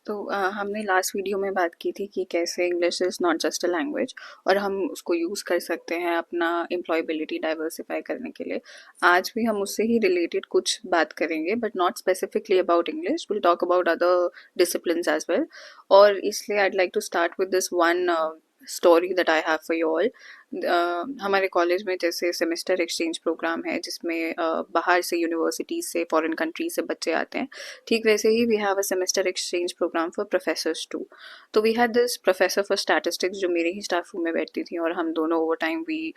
हमने last video में बात की थी कि कैसे English is not just a language और हम उसको यूज़ कर सकते हैं अपना एम्प्लॉयबिलिटी डाइवर्सिफाई करने के लिए। आज भी हम उससे ही रिलेटेड कुछ बात करेंगे, but not specifically about English, will talk about other disciplines as well. और इसलिए I like to start with this one story that I have for you all. हमारे कॉलेज में जैसे सेमेस्टर एक्सचेंज प्रोग्राम है जिसमें बाहर से यूनिवर्सिटीज़ से फॉरेन कंट्री से बच्चे आते हैं, ठीक वैसे ही we have a semester exchange program for professors too. तो we had this professor for statistics जो मेरे ही स्टाफ रूम में बैठती थी, और हम दोनों over time we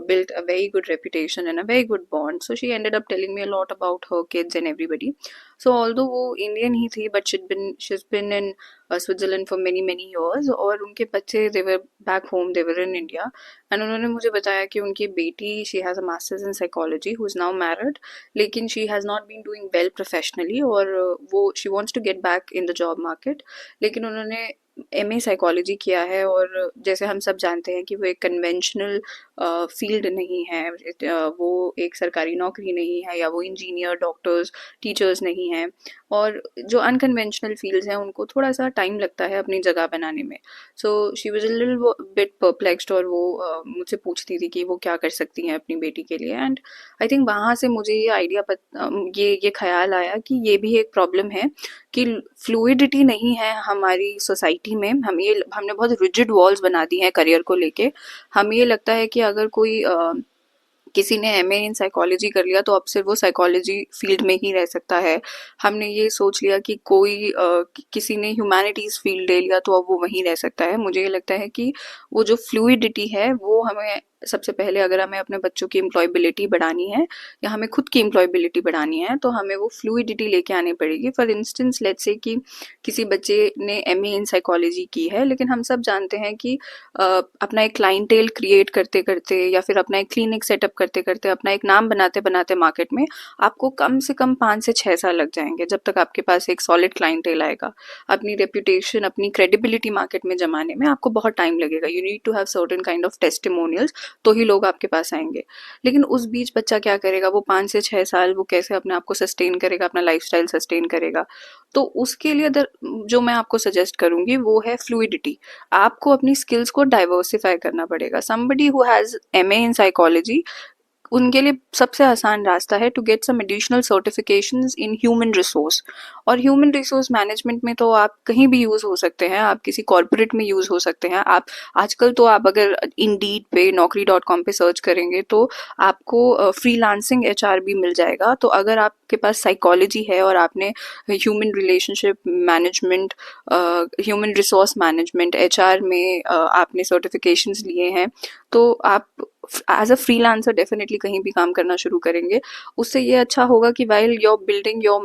built a very good reputation and a very good bond. So she ended up telling me a lot about her kids and everybody. So although वो Indian ही थी, but she's been in Switzerland for many years, और उनके बच्चे they were back home, they were in India, and उन्होंने मुझे बताया कि उनकी बेटी she has a masters in psychology who is now married, लेकिन she has not been doing well professionally, और वो she wants to get back in the job market, लेकिन उन्होंने एमए साइकोलॉजी किया है। और जैसे हम सब जानते हैं कि वो एक कन्वेंशनल फील्ड नहीं है, वो एक सरकारी नौकरी नहीं है, या वो इंजीनियर डॉक्टर्स टीचर्स नहीं हैं, और जो अनकन्वेंशनल फील्ड्स हैं उनको थोड़ा सा टाइम लगता है अपनी जगह बनाने में। So she was a little bit perplexed, और वो मुझसे पूछती थी कि वो क्या कर सकती हैं अपनी बेटी के लिए। एंड आई थिंक वहाँ से मुझे ये आइडिया ये ख्याल आया कि ये भी एक प्रॉब्लम है कि फ्लूइडिटी नहीं है हमारी सोसाइटी में। हमने बहुत रिजिड वॉल्स बना दी हैं करियर को लेके। हमें ये लगता है कि अगर कोई किसी ने एमए इन साइकोलॉजी कर लिया तो अब सिर्फ वो साइकोलॉजी फील्ड में ही रह सकता है। हमने ये सोच लिया कि किसी ने ह्यूमैनिटीज़ फील्ड ले लिया तो अब वो वहीं रह सकता है। मुझे ये लगता है कि वो जो फ्लूइडिटी है वो हमें सबसे पहले, अगर हमें अपने बच्चों की एम्प्लॉयबिलिटी बढ़ानी है या हमें खुद की एम्प्लॉयबिलिटी बढ़ानी है, तो हमें वो फ्लूइडिटी लेके आनी पड़ेगी। फॉर इंस्टेंस लेट्स से कि किसी बच्चे ने एमए इन साइकोलॉजी की है, लेकिन हम सब जानते हैं कि अपना एक क्लाइंटेल क्रिएट करते करते या फिर अपना एक क्लिनिक सेटअप करते करते, अपना एक नाम बनाते बनाते मार्केट में आपको कम से कम 5 से 6 साल लग जाएंगे जब तक आपके पास एक सॉलिड क्लाइंटेल आएगा। अपनी रेपुटेशन, अपनी क्रेडिबिलिटी मार्केट में जमाने में आपको बहुत टाइम लगेगा। You need to have certain kind of testimonials, तो ही लोग आपके पास आएंगे। लेकिन उस बीच बच्चा क्या करेगा, वो 5 से 6 साल वो कैसे अपने आप को सस्टेन करेगा, अपना लाइफस्टाइल सस्टेन करेगा। तो उसके लिए जो मैं आपको सजेस्ट करूंगी वो है फ्लूइडिटी। आपको अपनी स्किल्स को डाइवर्सिफाई करना पड़ेगा। Somebody who has MA in psychology, उनके लिए सबसे आसान रास्ता है to get some additional certifications in human resource. और ह्यूमन रिसोर्स मैनेजमेंट में तो आप कहीं भी यूज़ हो सकते हैं, आप किसी कॉर्पोरेट में यूज़ हो सकते हैं। आप आजकल तो आप अगर इंडीड पे naukri.com पे सर्च करेंगे तो आपको फ्रीलांसिंग एचआर भी मिल जाएगा। तो अगर आपके पास साइकोलॉजी है और आपने human relationship management, human resource management, HR में आपने सर्टिफिकेशंस लिए हैं, तो आप एज अ फ्रीलांसर डेफिनेटली कहीं भी काम करना शुरू करेंगे। उससे ये अच्छा होगा कि while your building your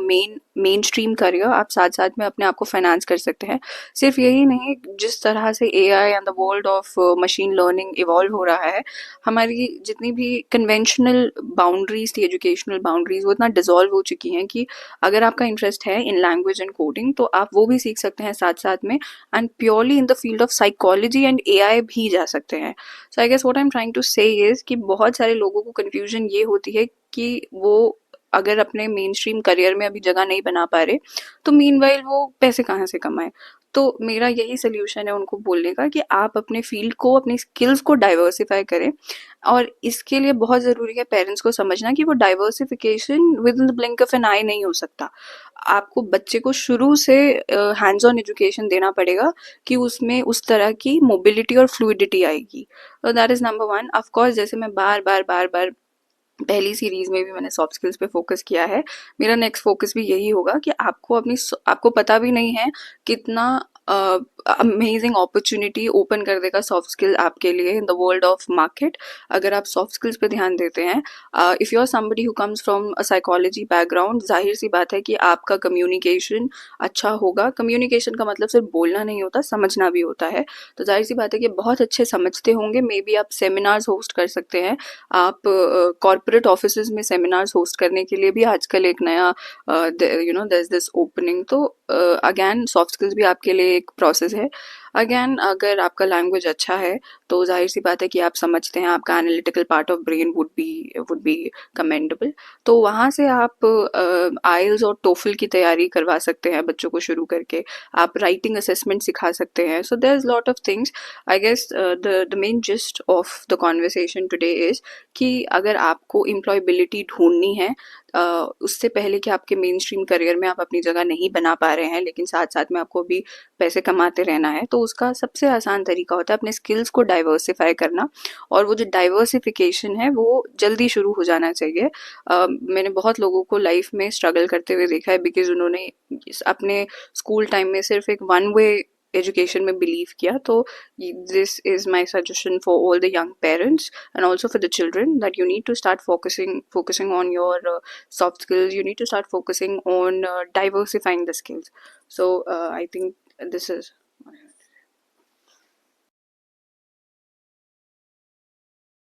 main stream career, आप साथ साथ में अपने आप को फाइनेंस कर सकते हैं। सिर्फ यही नहीं, जिस तरह से AI and the world of machine learning evolve हो रहा है, हमारी जितनी भी कन्वेंशनल बाउंड्रीज थी, एजुकेशनल बाउंड्रीज, वो इतना डिजॉल्व हो चुकी हैं कि अगर आपका इंटरेस्ट है इन लैंग्वेज एंड कोडिंग तो आप वो भी सीख सकते हैं साथ साथ में, and purely in the field of psychology and AI भी जा सकते हैं। So I guess what I am trying to say is कि बहुत सारे लोगों को कंफ्यूजन ये होती है कि वो अगर अपने मेन स्ट्रीम करियर में अभी जगह नहीं बना पा रहे तो मीनवाइल वो पैसे कहाँ से कमाए। तो मेरा यही सोल्यूशन है उनको बोलने का कि आप अपने फील्ड को, अपनी स्किल्स को डाइवर्सिफाई करें। और इसके लिए बहुत ज़रूरी है पेरेंट्स को समझना कि वो diversification within the blink of an eye नहीं हो सकता। आपको बच्चे को शुरू से हैंड्स ऑन एजुकेशन देना पड़ेगा कि उसमें उस तरह की मोबिलिटी और फ्लूइडिटी आएगी। तो that is number one. Of course, जैसे मैं बार बार पहली सीरीज में भी मैंने सॉफ्ट स्किल्स पे फोकस किया है, मेरा नेक्स्ट फोकस भी यही होगा कि आपको पता भी नहीं है कितना अमेजिंग अपॉर्चुनिटी ओपन कर देगा सॉफ्ट स्किल आपके लिए in the world of market, अगर आप सॉफ्ट स्किल्स पे ध्यान देते हैं। If you are somebody who comes from a psychology background, जाहिर सी बात है कि आपका कम्युनिकेशन अच्छा होगा। कम्युनिकेशन का मतलब सिर्फ बोलना नहीं होता, समझना भी होता है। तो जाहिर सी बात है कि बहुत अच्छे समझते होंगे। मे बी आप सेमिनार्स होस्ट कर सकते हैं, आप कॉर्पोरेट ऑफिसेज में सेमिनार्स होस्ट करने के लिए भी आजकल एक नया देयर इज दिस ओपनिंग। तो अगेन सॉफ्ट स्किल्स भी आपके लिए एक प्रोसेस है। अगेन अगर आपका लैंग्वेज अच्छा है तो जाहिर सी बात है कि आप समझते हैं, आपका analytical part of brain would be commendable. तो वहाँ से आप आइल्स और टोफल की तैयारी करवा सकते हैं बच्चों को शुरू करके। आप राइटिंग असेसमेंट सिखा सकते हैं। So there is lot of things. I guess the main gist of the conversation today is कि अगर आपको एम्प्लॉयबिलिटी ढूंढनी है, उससे पहले कि आपके मेन स्ट्रीम करियर में आप अपनी जगह नहीं बना पा रहे हैं लेकिन साथ साथ में आपको भी पैसे कमाते रहना है, तो उसका सबसे आसान तरीका होता है अपने स्किल्स को डाइवर्सिफाई करना। और वो जो डाइवर्सिफिकेशन है वो जल्दी शुरू हो जाना चाहिए। मैंने बहुत लोगों को लाइफ में स्ट्रगल करते हुए देखा है बिकॉज उन्होंने अपने स्कूल टाइम में सिर्फ एक वन वे एजुकेशन में बिलीव किया। तो this is my suggestion for all the young parents and also for the children, that you need to start focusing on your soft skills. You need to start focusing on diversifying the skills. So I think this is